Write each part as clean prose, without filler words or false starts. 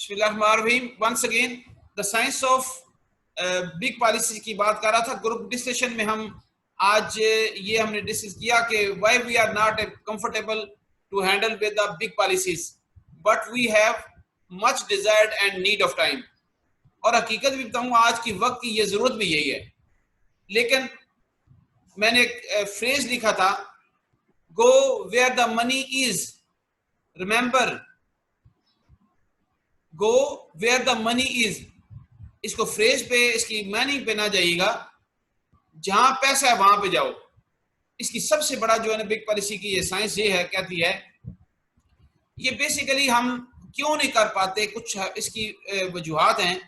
बिस्मिल्लाहिर्रहमानिर्रहीम। Once again the science of big policy की बात कर रहा था। ग्रुप डिस्कशन में हम आज ये हमने डिस्कस किया कि why we are not comfortable to handle with the big policies but we have much desired and need of time. और हकीकत भी बताऊं, आज की वक्त की ये जरूरत भी यही है। लेकिन मैंने एक फ्रेज लिखा था, go where the money is, remember go where the money is. इसको फ्रेज पे, इसकी मीनिंग पे ना जाइएगा, जहां पैसा है वहां पे जाओ। इसकी सबसे बड़ा जो है ना बिग पॉलिसी की ये साइंस ये है, कहती है ये बेसिकली हम क्यों नहीं कर पाते, कुछ इसकी वजूहात हैं।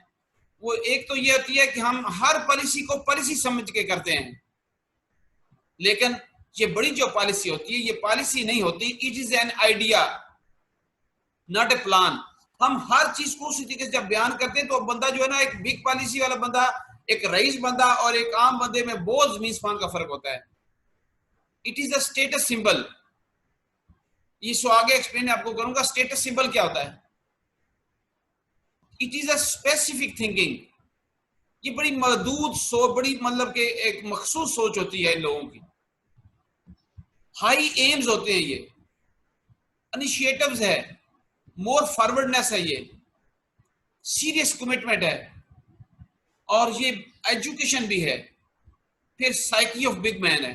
वो एक तो ये होती है कि हम हर पॉलिसी को पॉलिसी समझ के करते हैं, लेकिन ये बड़ी जो पॉलिसी होती है ये पॉलिसी नहीं होती, it is an idea not a plan. हम हर चीज को उसी तरीके से जब बयान करते हैं तो बंदा जो है ना, एक बिग पॉलिसी वाला बंदा, एक रईस बंदा और एक आम बंदे में बहुत जमीन आसमान का फर्क होता है। It is a status symbol. इसको आगे एक्सप्लेन आपको करूंगा। स्टेटस सिंबल क्या होता है? It is a specific thinking. ये बड़ी महदूद सोच, बड़ी मतलब के एक मखसूस सोच होती है इन लोगों की। हाई एम्स होते हैं, ये इनिशिएटिव्स है, मोर फॉरवर्डनेस है, ये सीरियस कमिटमेंट है, और ये एजुकेशन भी है। फिर साइकी ऑफ बिग मैन है,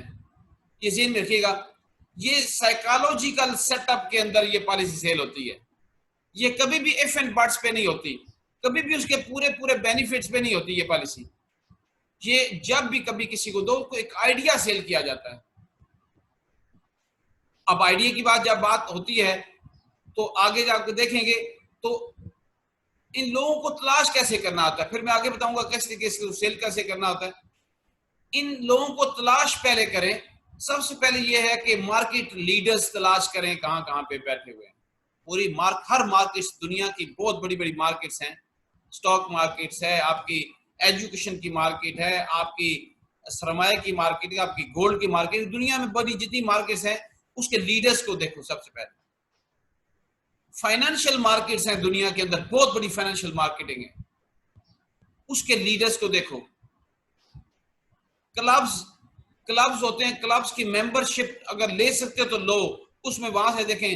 ये ज़हन में रखिएगा। ये साइकोलॉजिकल सेटअप के अंदर ये पॉलिसी सेल होती है। ये कभी भी इफ एंड बट्स पे नहीं होती, कभी भी उसके पूरे पूरे बेनिफिट्स पे नहीं होती ये पॉलिसी। ये जब भी कभी किसी को दो तो एक आइडिया सेल किया जाता है। अब आइडिया की बात जब बात होती है तो आगे जाकर देखेंगे तो इन लोगों को तलाश कैसे करना आता है, फिर मैं आगे बताऊंगा कैसे कैसे सेल कैसे करना होता है। इन लोगों को तलाश पहले करें। सबसे पहले यह है कि मार्केट लीडर्स तलाश करें, कहां कहां पे बैठे हुए हैं। पूरी हर मार्केट्स, दुनिया की बहुत बड़ी बड़ी मार्केट्स हैं। स्टॉक मार्केट्स है, आपकी एजुकेशन की मार्केट है, आपकी सरमाए की मार्केट है, आपकी गोल्ड की मार्केट। दुनिया में बड़ी जितनी मार्केट्स हैं उसके लीडर्स को देखो। सबसे पहले फाइनेंशियल मार्केट्स हैं, दुनिया के अंदर बहुत बड़ी फाइनेंशियल मार्केटिंग है, उसके लीडर्स को देखो। क्लब्स होते हैं, क्लब्स की मेंबरशिप अगर ले सकते हो तो लो, उसमें वहां से देखें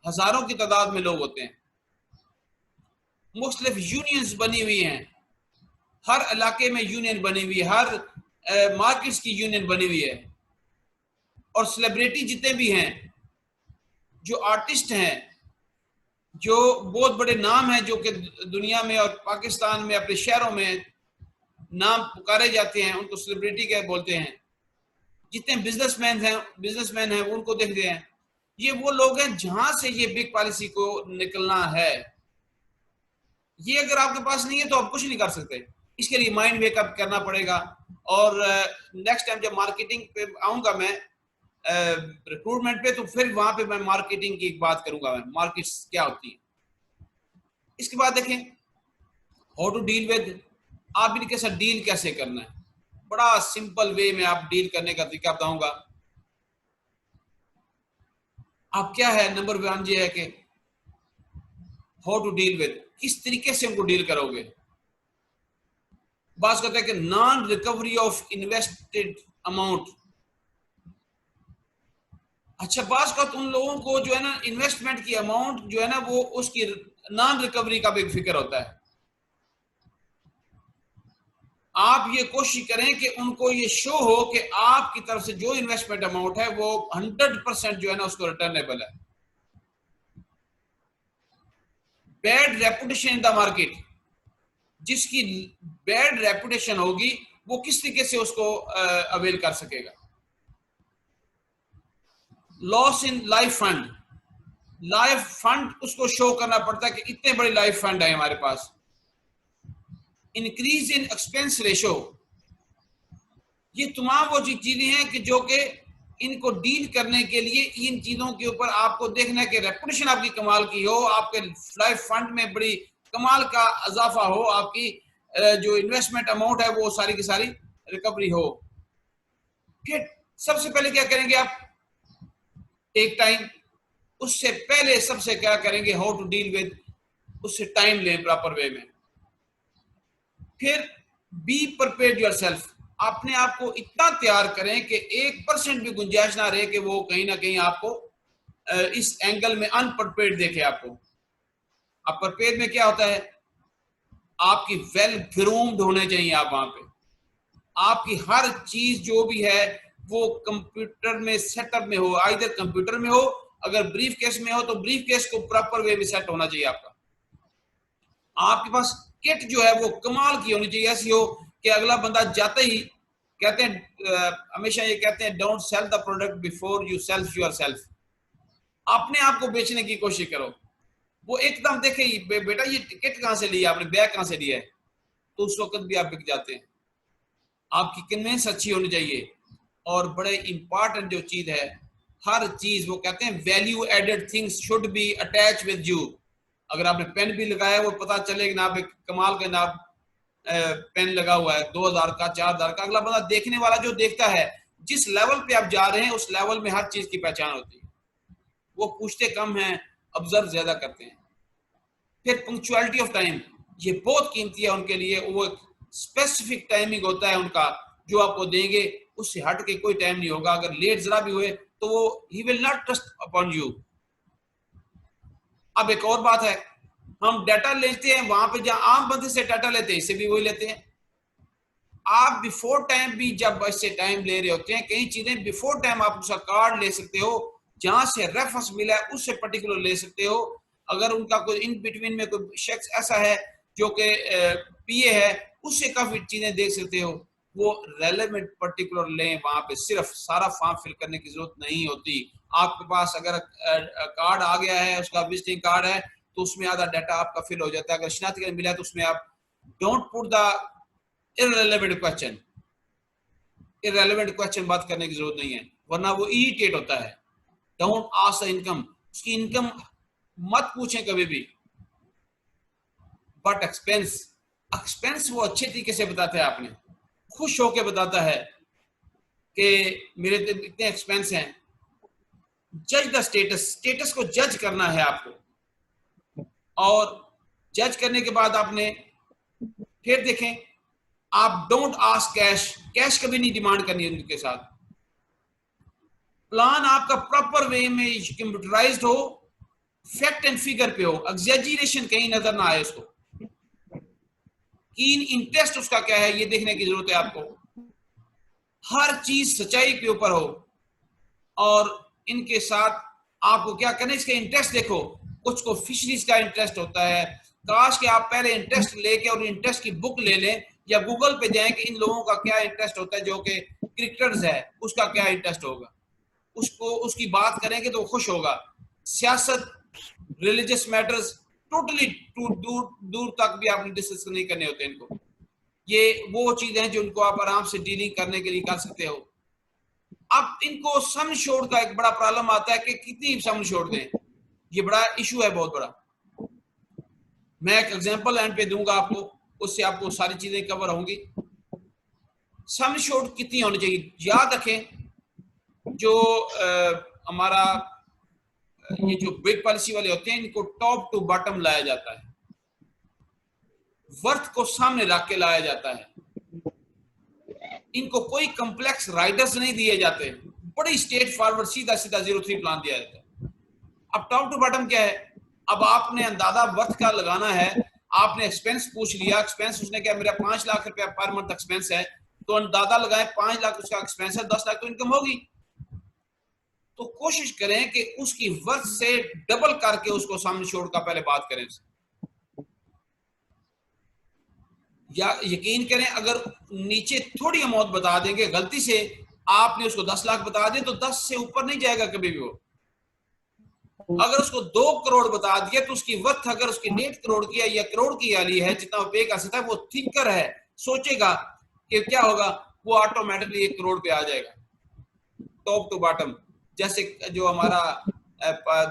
हजारों की तादाद में लोग होते हैं। मुख्तलिफ यूनियंस बनी हुई हैं, हर इलाके में यूनियन बनी हुई है, हर मार्केट्स की यूनियन बनी हुई है। और सेलिब्रिटी जितने भी हैं, जो आर्टिस्ट हैं, जो बहुत बड़े नाम हैं, जो कि दुनिया में और पाकिस्तान में अपने शहरों में नाम पुकारे जाते हैं, उनको सेलिब्रिटी क्या बोलते हैं। जितने बिजनेसमैन हैं उनको देखते हैं। ये वो लोग हैं जहां से ये बिग पॉलिसी को निकलना है। ये अगर आपके पास नहीं है तो आप कुछ नहीं कर सकते। इसके लिए माइंड मेकअप करना पड़ेगा। और नेक्स्ट टाइम जब मार्केटिंग पे आऊंगा मैं, रिक्रूटमेंट पे, तो फिर वहां पे मैं मार्केटिंग की एक बात करूंगा, मैं मार्केट्स क्या होती है। इसके बाद देखें हाउ टू डील विद, आप इनके साथ डील कैसे करना है। बड़ा सिंपल वे में आप डील करने का तरीका बताऊंगा। आप क्या है, नंबर वन ये है कि हाउ टू डील विद, किस तरीके से उनको डील करोगे। बात करते हैं कि non recovery of invested amount. अच्छा, बात का उन लोगों को जो है ना इन्वेस्टमेंट की अमाउंट जो है ना वो उसकी नॉन रिकवरी का भी फिक्र होता है। आप ये कोशिश करें कि उनको ये शो हो कि आपकी तरफ से जो इन्वेस्टमेंट अमाउंट है वो 100% जो है ना उसको रिटर्नेबल है। Bad reputation in the market, जिसकी बैड रेपुटेशन होगी वो किस तरीके से उसको अवेल कर सकेगा। Loss in life fund, life fund उसको शो करना पड़ता है कि इतने बड़े लाइफ फंड है हमारे पास। इंक्रीज इन एक्सपेंस रेशो, ये तमाम वो चीजें हैं कि जो कि इनको डील करने के लिए इन चीजों के ऊपर आपको देखना है कि रेपुटेशन आपकी कमाल की हो, आपके लाइफ फंड में बड़ी कमाल का इजाफा हो, आपकी जो इन्वेस्टमेंट अमाउंट है वो सारी की सारी रिकवरी हो। फिर सबसे पहले क्या करेंगे आप, टेक टाइम। उससे पहले सबसे क्या करेंगे, हाउ टू डील विद उससे टाइम लें प्रॉपर वे में। फिर बी प्रिपेयर्ड योरसेल्फ, अपने आप को इतना तैयार करें कि 1% भी गुंजाइश ना रहे कि वो कहीं ना कहीं आपको इस एंगल में अनप्रिपेयर्ड देखे आपको। अब प्रिपेयर्ड में क्या होता है, आपकी वेल ग्रूम्ड होने चाहिए आप वहां पे, आपकी हर चीज जो भी है वो कंप्यूटर में सेटअप में हो, आइदर कंप्यूटर में हो, अगर ब्रीफ केस में हो तो ब्रीफ केस को प्रॉपर वे में सेट होना चाहिए आपका। आपके पास किट जो है वो कमाल की होनी चाहिए, ऐसी हो कि अगला बंदा जाते ही कहते हैं, हमेशा ये कहते हैं don't sell the product before you cell yourself. अपने आप को बेचने की कोशिश करो। वो एकदम देखे बेटा ये टिकट कहां से लिया आपने, बैग कहां से लिया है, तो उस वक्त भी आप बिक जाते हैं। आपकी कन्वेंस अच्छी होनी चाहिए। और बड़े इंपॉर्टेंट जो चीज है, हर चीज वो कहते हैं value added things should be attach with you. अगर आपने पेन भी लगाया वो पता चले कि ना कमाल का ना पेन लगा हुआ है 2000 का 4000 का, अगला बंदा देखने वाला जो देखता है जिस लेवल पे आप जा रहे हैं उस लेवल में हर चीज की पहचान होती है। वो पूछते कम हैं, ऑब्जर्व ज्यादा करते हैं। फिर पंक्चुअलिटी ऑफ टाइम, ये बहुत कीमती है उनके लिए। वो स्पेसिफिक टाइमिंग होता है उनका जो आपको देंगे, उससे हट के कोई टाइम नहीं होगा। अगर लेट जरा भी हुए तो वो he will not trust upon you. अब एक और बात है, हम डाटा लेते हैं वहां पे जहां आम बंदे से डाटा लेते हैं, इससे भी वही लेते हैं। आप बिफोर टाइम भी जब इससे टाइम ले रहे होते हैं, कई चीजें बिफोर टाइम आप उसका कार्ड ले सकते हो, जहां से रेफरेंस मिला है उससे पर्टिकुलर ले सकते हो। अगर उनका कोई इन बिटवीन में कोई शख्स ऐसा है जो कि पीए है, उससे काफी चीजें देख सकते हो। वो रेलेवेंट पर्टिकुलर लें, वहां पे सिर्फ सारा फॉर्म फिल करने की जरूरत नहीं होती। आपके पास अगर कार्ड आ गया है, उसका विजिटिंग कार्ड है, तो उसमें आधा डाटा आपका फिल हो जाता है। अगर शनाख्ती कार्ड मिला है तो उसमें आप don't put the irrelevant question, irrelevant question बात करने की जरूरत नहीं है, वरना वो इरिटेट होता है। डोंट आस्क द इनकम, उसकी इनकम मत पूछें कभी भी। बट एक्सपेंस, एक्सपेंस वो अच्छे तरीके से बताता है, आपने खुश होकर बताता है कि मेरे इतने एक्सपेंस हैं। जज द स्टेटस, स्टेटस को जज करना है आपको। और जज करने के बाद आपने फिर देखें, आप डोंट आस्क कैश, कैश कभी नहीं डिमांड करनी है उनके साथ। प्लान आपका प्रॉपर वे में कंप्यूटराइज्ड हो, फैक्ट एंड फिगर पे हो, एग्जैजरेशन कहीं नजर ना आए उसको। कीन इंटरेस्ट उसका क्या है ये देखने की जरूरत है आपको। हर चीज सच्चाई के ऊपर हो। और इनके साथ आपको क्या करना है, इसका इंटरेस्ट देखो। कुछ को फिशरीज का इंटरेस्ट होता है, काश के आप पहले इंटरेस्ट लेके और इंटरेस्ट की बुक ले लें, या गूगल पे जाएं कि इन लोगों का क्या इंटरेस्ट होता है। जो कि क्रिकेटर्स है उसका क्या इंटरेस्ट होगा, उसको उसकी बात करेंगे तो खुश होगा। सियासत, रिलीजियस मैटर्स टोटली दूर दूर तक भी आपने डिस्कस नहीं करने होते इनको। ये वो चीजें हैं जो उनको आप आराम से डीलिंग करने के लिए कर सकते हो। अब इनको सम छोड़ का एक बड़ा प्रॉब्लम आता है कि कितनी सम छोड़ दें, ये बड़ा इशू है बहुत बड़ा। मैं एक एग्जांपल एंड पे दूंगा आपको, उससे आपको सारी चीजें कवर होंगी। सम छोड़ कितनी होनी चाहिए, याद रखें जो हमारा ये जो बिग पॉलिसी वाले होते हैं, इनको टॉप टू बॉटम लाया जाता है, वर्थ को सामने रख के लाया जाता है। इनको कोई कॉम्प्लेक्स राइडर्स नहीं दिए जाते, बड़ी स्ट्रेट फॉरवर्ड सीधा सीधा 03 प्लान दिया जाता है। अब टॉप टू बॉटम क्या है, अब आपने अंदाजा वर्थ का लगाना है। आपने एक्सपेंस पूछ लिया, एक्सपेंस उसने क्या मेरा 5 लाख रुपया पर मंथ एक्सपेंस है, तो अंदाजा लगाए 5 लाख उसका एक्सपेंस है, 10 लाख तो इनकम होगी। तो कोशिश करें कि उसकी वर्थ से डबल करके उसको सामने छोड़ कर पहले बात करें। या यकीन करें अगर नीचे थोड़ी अमाउंट बता देंगे गलती से, आपने उसको 10 लाख बता दिए तो 10 से ऊपर नहीं जाएगा कभी भी वो। अगर उसको 2 करोड़ बता दिया तो उसकी वर्थ अगर उसकी 1.5 करोड़ की है या करोड़ की वाली है, जितना वो पे कर सकता है, वो थिंकर है, सोचेगा कि क्या होगा, वो ऑटोमेटिकली 1 करोड़ पे आ जाएगा टॉप टू बॉटम। जैसे जो हमारा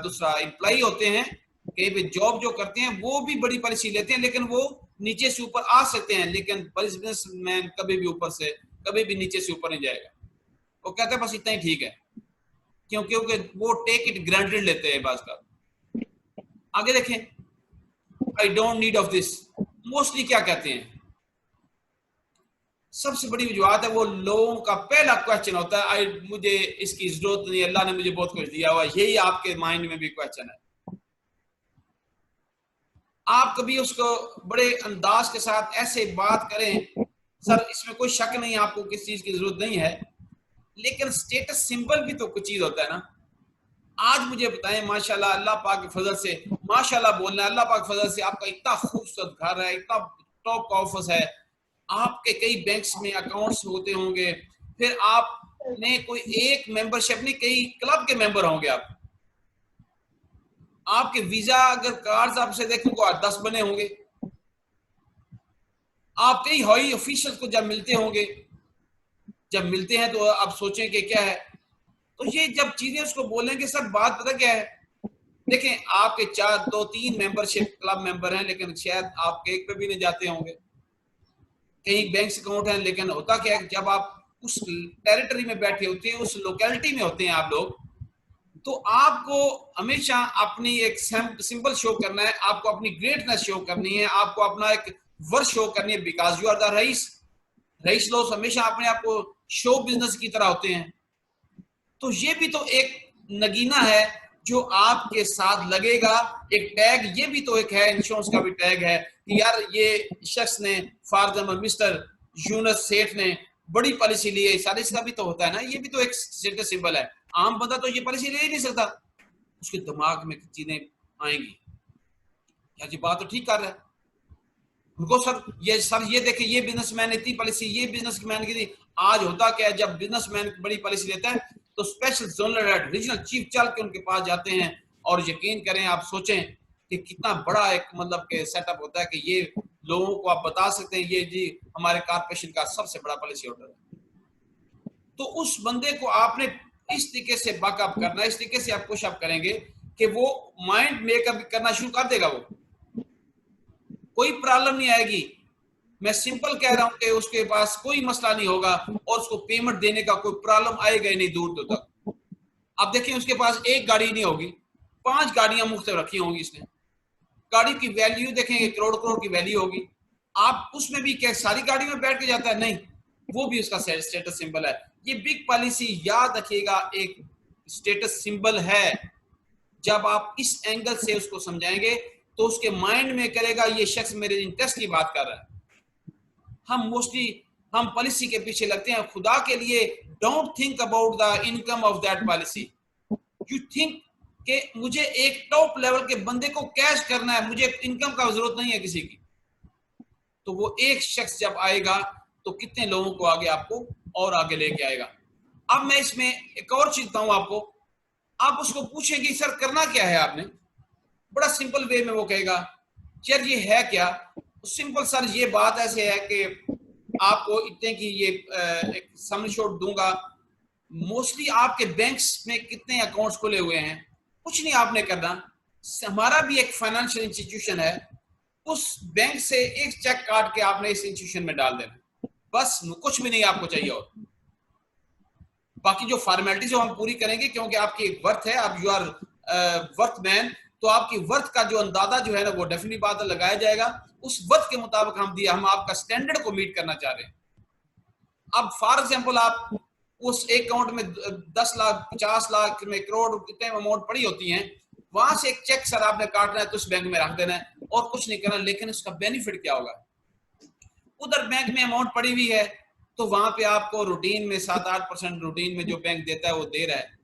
दूसरा एम्प्लॉय होते हैं, कहीं पे जॉब जो करते हैं, वो भी बड़ी पॉलिसी लेते हैं, लेकिन वो नीचे से ऊपर आ सकते हैं, लेकिन बिजनेसमैन कभी भी ऊपर से कभी भी नीचे से ऊपर नहीं जाएगा। वो कहते हैं बस इतना ही ठीक है, क्योंकि वो टेक इट ग्रांटेड लेते हैं बात का। आगे देखें, I don't need of this. Mostly क्या कहते हैं, सबसे बड़ी वजूहत है वो लोगों का पहला क्वेश्चन होता है आई मुझे इसकी जरूरत नहीं, अल्लाह ने मुझे बहुत कुछ दिया हुआ। यही आपके माइंड में भी क्वेश्चन है। आप कभी उसको बड़े अंदाज के साथ ऐसे बात करें, सर इसमें कोई शक नहीं आपको किस चीज की जरूरत नहीं है, लेकिन स्टेटस सिंबल भी तो कुछ चीज होता है ना। आज मुझे बताएं, माशाल्लाह अल्लाह पाक के फजल से, माशाल्लाह बोलना अल्लाह पाक के फजल से, आपका इतना खूबसूरत घर है, इतना टॉप का ऑफिस है, आपके कई बैंक्स में अकाउंट्स होते होंगे, फिर आपने कोई एक मेंबरशिप नहीं कई क्लब के मेंबर होंगे आपके वीजा अगर कार्ड आपसे देखो तो 10 बने होंगे, आप कई हाई ऑफिशियल को जब मिलते होंगे, जब मिलते हैं तो आप सोचें कि क्या है, तो ये जब चीजें उसको बोलेंगे सर बात पता क्या है, देखें आपके 2-3 मेंबरशिप क्लब मेंबर हैं, लेकिन शायद आप केक पे भी नहीं जाते होंगे, कहीं बैंक अकाउंट है, लेकिन होता क्या है जब आप उस टेरिटरी में बैठे होते हैं, उस लोकेलिटी में होते हैं आप लोग, तो आपको हमेशा अपनी एक सिंबल शो करना है, आपको अपनी ग्रेटनेस शो करनी है, आपको अपना एक वर्थ शो करनी है, because you are the rice लोग हमेशा अपने आप को शो बिजनेस की तरह होते हैं। तो ये भी तो एक नगीना है जो आपके साथ लगेगा, एक टैग, ये भी तो एक है, इंश्योरेंस का भी टैग है कि यार ये शख्स ने फॉर एग्जाम्पल मिस्टर यूनस सेठ ने बड़ी पॉलिसी ली है, सारी इसका भी तो होता है ना, ये भी तो एक स्टेटस सिंबल है। आम बंदा तो ये पॉलिसी ले ही नहीं सकता, उसके दिमाग में चीजें आएंगी, यार ये बात तो ठीक कर रहा है उनको, सर ये देखे ये बिजनेसमैन इतनी पॉलिसी, ये बिजनेसमैन की थी। आज होता क्या है जब बिजनेसमैन बड़ी पॉलिसी लेता है तो special zonal head regional chief चल के उनके पास जाते हैं, और यकीन करें आप सोचें कि कितना बड़ा एक मतलब के सेटअप होता है कि ये लोगों को आप बता सकते हैं ये जी हमारे कॉर्पोरेशन का सबसे बड़ा पॉलिसी होल्डर है। तो उस बंदे को आपने इस तरीके से बैकअप करना है, इस तरीके से आप पुशअप करेंगे कि वो माइंड मेकअप करना शुरू कर देगा, वो कोई प्रॉब्लम नहीं आएगी। मैं सिंपल कह रहा हूं कि उसके पास कोई मसला नहीं होगा और उसको पेमेंट देने का कोई प्रॉब्लम आएगा ही नहीं दूर तक। अब देखिए उसके पास एक गाड़ी नहीं होगी, 5 गाड़ियां मुख्तलिफ रखी होंगी इसने, गाड़ी की वैल्यू देखेंगे करोड़ की वैल्यू होगी, आप उसमें भी क्या सारी गाड़ी में बैठ के जाता है, नहीं, वो भी उसका स्टेटस सिंबल है। ये बिग पॉलिसी याद रखिएगा एक स्टेटस सिंबल है, जब आप इस एंगल से उसको समझाएंगे तो उसके माइंड में करेगा ये शख्स मेरे इंटरेस्ट की बात कर रहा है। हम मोस्टली हम पॉलिसी के पीछे लगते हैं, खुदा के लिए don't think about the income of that policy, you think कि मुझे एक टॉप लेवल के बंदे को कैश करना है, मुझे इनकम का जरूरत नहीं है किसी की। तो वो एक शख्स जब आएगा तो कितने लोगों को आगे आपको और आगे लेके आएगा। अब मैं इसमें एक और चीज बताऊं आपको, आप उसको पूछेंगे सर करना क्या है आपने, बड़ा सिंपल वे में वो कहेगा यार ये है क्या, सिंपल सर ये बात ऐसे है कि आपको इतने की ये एक समझौट दूंगा, मोस्टली आपके बैंक्स में कितने अकाउंट्स खुले हुए हैं, कुछ नहीं आपने करना, हमारा भी एक फाइनेंशियल इंस्टीट्यूशन है, उस बैंक से एक चेक काट के आपने इस इंस्टीट्यूशन में डाल देना, बस कुछ भी नहीं आपको चाहिए, और बाकी जो फॉर्मेलिटीज हम पूरी करेंगे क्योंकि आपकी एक वर्थ है, आप यू आर वर्थ मैन, तो आपकी वर्थ का जो अंदाजा जो है ना वो डेफिनेटली बात लगाया जाएगा, उस वर्थ के मुताबिक हम दिया, हम आपका स्टैंडर्ड को मीट करना चाह रहे हैं। अब फॉर एग्जांपल आप उस एक अकाउंट में 10 लाख 50 लाख में करोड़ कितने अमाउंट पड़ी होती हैं, वहां से एक चेक सर आपने काटना है तो उस बैंक में रख देना है और कुछ नहीं करना, लेकिन उसका बेनिफिट क्या होगा, उधर बैंक में अमाउंट पड़ी हुई है तो वहां पे आपको रूटीन में 7-8% रूटीन में जो बैंक देता है वो दे रहा है,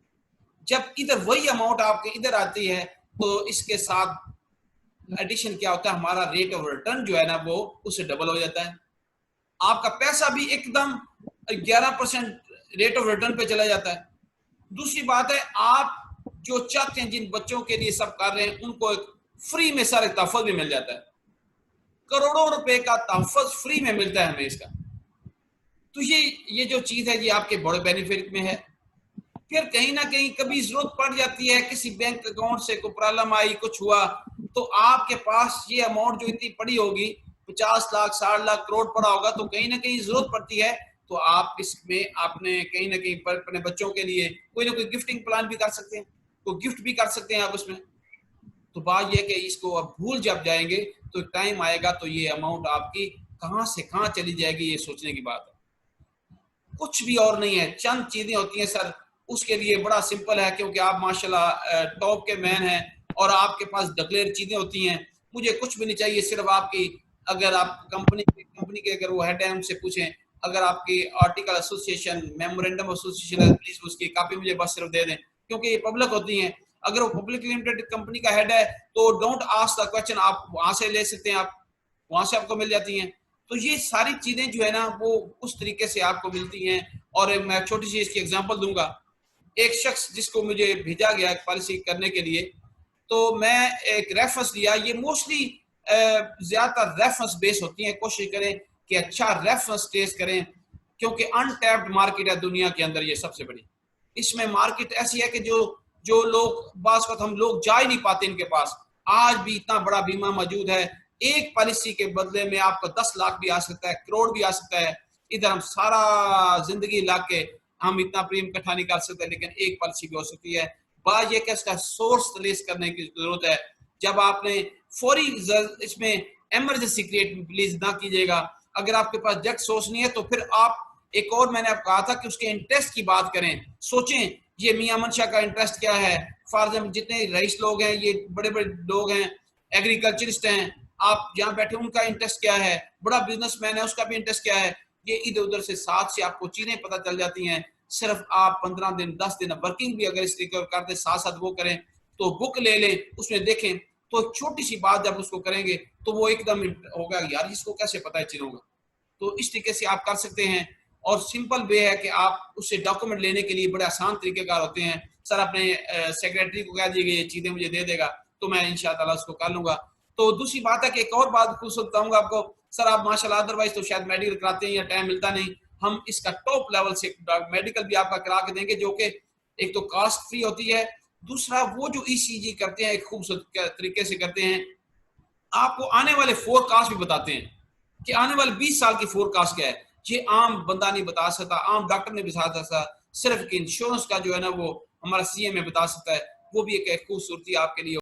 जब इधर वही अमाउंट आपके इधर आती है तो इसके साथ एडिशन क्या होता है, हमारा रेट ऑफ रिटर्न जो है ना वो उससे डबल हो जाता है, आपका पैसा भी एकदम 11% रेट ऑफ रिटर्न पे चला जाता है। दूसरी बात है आप जो चाहते हैं जिन बच्चों के लिए सब कर रहे हैं उनको एक फ्री में सारे तहफ़्फ़ुज़ भी मिल जाता है, करोड़ों रुपए का तहफ़्फ़ुज़ फ्री में मिलता है हमें इसका, तो ये जो चीज है ये आपके बड़े बेनिफिट में है। फिर कहीं ना कहीं कभी जरूरत पड़ जाती है, किसी बैंक अकाउंट से कोई प्रॉब्लम आई कुछ हुआ तो आपके पास ये अमाउंट जो इतनी पड़ी होगी 50 लाख 60 लाख करोड़ पड़ा होगा, तो कहीं ना कहीं जरूरत पड़ती है तो आप इसमें आपने कहीं ना कहीं अपने बच्चों के लिए कोई ना कोई गिफ्टिंग प्लान भी कर सकते हैं, कोई गिफ्ट भी कर सकते हैं आप उसमें, तो बात यह कि इसको अब भूल जब जाएंगे तो टाइम आएगा तो ये अमाउंट आपकी कहां से कहां चली जाएगी, ये सोचने की बात है। कुछ भी और नहीं है, चंद चीजें होती हैं सर, उसके लिए बड़ा सिंपल है, क्योंकि आप माशाल्लाह टॉप के मैन हैं और आपके पास डिक्लेयर चीजें होती हैं। मुझे कुछ भी नहीं चाहिए, सिर्फ आपकी, अगर आप कंपनी के अगर वो हेड है उनसे पूछें, अगर आपकी आर्टिकल एसोसिएशन, मेमोरेंडम एसोसिएशन है, प्लीज उसकी कॉपी मुझे बस सिर्फ दे दें, क्योंकि ये पब्लिक होती हैं। अगर वो पब्लिक लिमिटेड कंपनी का हेड है तो डोंट आस्क द क्वेश्चन, आप वहां से ले सकते हैं, आप वहां से आपको मिल जाती हैं। तो ये सारी चीजें जो है ना वो उस तरीके से आपको मिलती हैं। और मैं छोटी सी इसकी एग्जांपल दूंगा। एक शख्स जिसको मुझे भेजा गया पॉलिसी करने के लिए, तो मैं एक रेफरेंस लिया। ये मोस्टली ज्यादातर रेफरेंस बेस होती है, कोशिश करें कि अच्छा रेफरेंस टेस्ट करें, क्योंकि अनटैप्ड मार्केट है दुनिया के अंदर ये सबसे बड़ी। इसमें मार्केट ऐसी है कि जो जो लोग बास वक्त हम लोग जा ही नहीं पाते इनके पास। आज भी इतना बड़ा बीमा मौजूद है, एक पॉलिसी के बदले में आपको 10 लाख भी आ सकता है, करोड़ भी आ सकता है। इधर हम सारा जिंदगी ला के हम इतना प्रीमियम इकट्ठा नहीं कर सकते, लेकिन एक पॉलिसी भी हो सकती है। बात यह कि इसका सोर्स रिलीज करने की जरूरत है। जब आपने फौरी इसमें इमरजेंसी क्रिएट प्लीज ना कीजिएगा। अगर आपके पास डायरेक्ट सोर्स नहीं है तो फिर आप एक और, मैंने आपको कहा था कि उसके इंटरेस्ट की बात करें, सोचें ये मियां मनशा का इंटरेस्ट क्या है। फॉर एग्जाम्पल जितने रईस लोग हैं, ये बड़े बड़े लोग हैं, एग्रीकल्चरिस्ट हैं, आप जहाँ बैठे उनका इंटरेस्ट क्या है, बड़ा बिजनेसमैन है उसका भी इंटरेस्ट क्या है। ये इधर उधर से साथ से आपको चीजें पता चल जाती हैं। सिर्फ आप 15 दिन 10 दिन वर्किंग भी अगर इस तरीके करते साथ साथ वो करें, तो बुक ले लें, उसमें देखें, तो छोटी सी बात जब उसको करेंगे तो वो एकदम होगा यार इसको कैसे पता है चीजों का। तो इस तरीके से आप कर सकते हैं। और सिंपल वे है कि आप उससे डॉक्यूमेंट लेने के लिए बड़े आसान तरीकेकार होते हैं। सर अपने सेक्रेटरी को कह दीजिए ये चीजें मुझे दे देगा, तो मैं इंशाअल्लाह उसको कर लूंगा। तो दूसरी बात है कि एक और बात पूछ बताऊंगा आपको। सर आप माशाल्लाह अदरवाइज तो शायद मेडिकल कराते हैं या टाइम मिलता नहीं, हम इसका टॉप लेवल से मेडिकल भी आपका करा के देंगे, जो कि एक तो कॉस्ट फ्री होती है, दूसरा वो जो ईसीजी करते हैं एक खूबसूरत तरीके से करते हैं, आपको आने वाले फोरकास्ट भी बताते हैं कि आने वाले 20 साल की फोरकास्ट क्या है। ये आम बंदा नहीं बता सकता, आम डॉक्टर नहीं बता सकता, सिर्फ इंश्योरेंस का जो है ना वो हमारा सीएमए बता सकता है। वो भी एक खूबसूरती आपके लिए